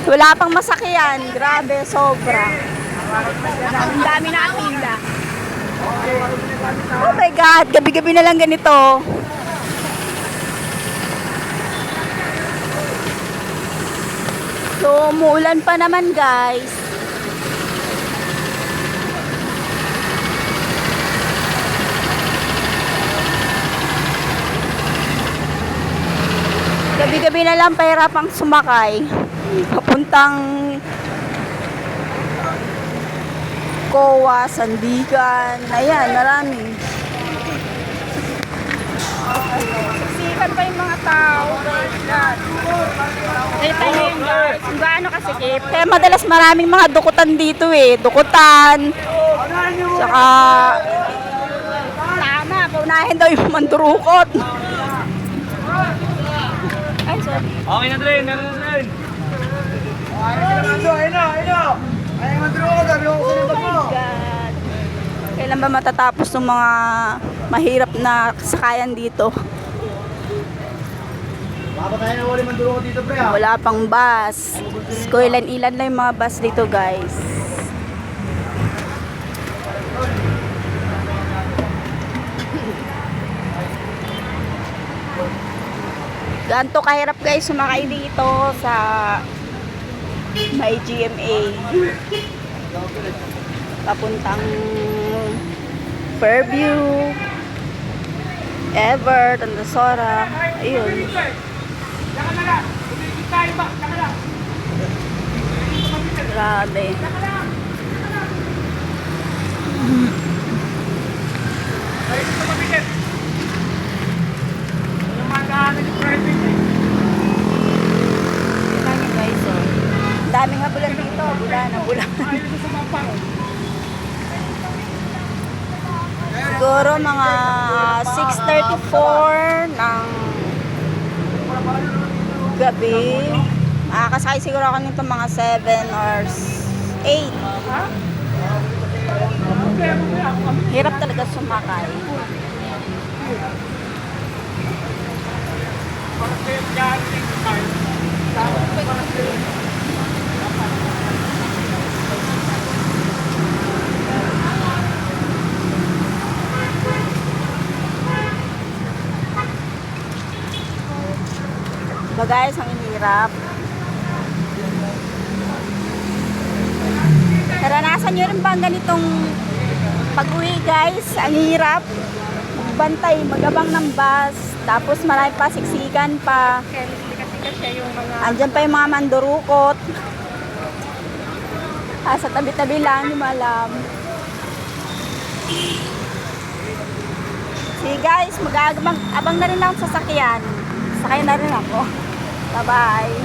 Wala pang masakyan. Grabe, sobra. Ang dami na pila. Oh my God, gabi-gabi na lang ganito. So, umuulan pa naman guys. Gabi-gabi na lang pahirapang sumakay. Papuntang Coa, Sandigan. Ayan, marami. Siksikan pa yung mga tao. Ito yun guys. Kung gaano kasikip. Kaya madalas maraming mga dukutan dito eh. Dukutan. Saka tama, paunahin daw yung mandurukot. Ay, sorry. Okay na Dren, meron na Dren. Ay, mandurukot, sabi ko sa libag mo. God. Kailan ba matatapos ng mga mahirap na sakayan dito? Baka tayo na wali mandurukot dito, pre. Wala pang bus. So, ilan-ilan lang yung mga bus dito, guys. Ganto kahirap guys sumakay dito sa may GMA. Papuntang Fairview, Ever, Tandasora. Ayun. Grabe. Guys, oh. Daming habulan dito. Bulan. Siguro mga 6:34 ng gabi. Makakasakay siguro ako nito mga 7 or 8. Hirap talaga sumakay. Diba guys, ang hirap. Naranasan nyo rin ba ang ganitong pag-uwi guys? Ang hirap. Magbantay, magabang ng bus. Tapos marami pa, siksikan pa. Andyan pa yung mga mandurukot. Sa tabi-tabi lang, hindi mo alam. See guys, mag-abang na rin ako sa sasakyan. Sakay na rin ako. Bye-bye.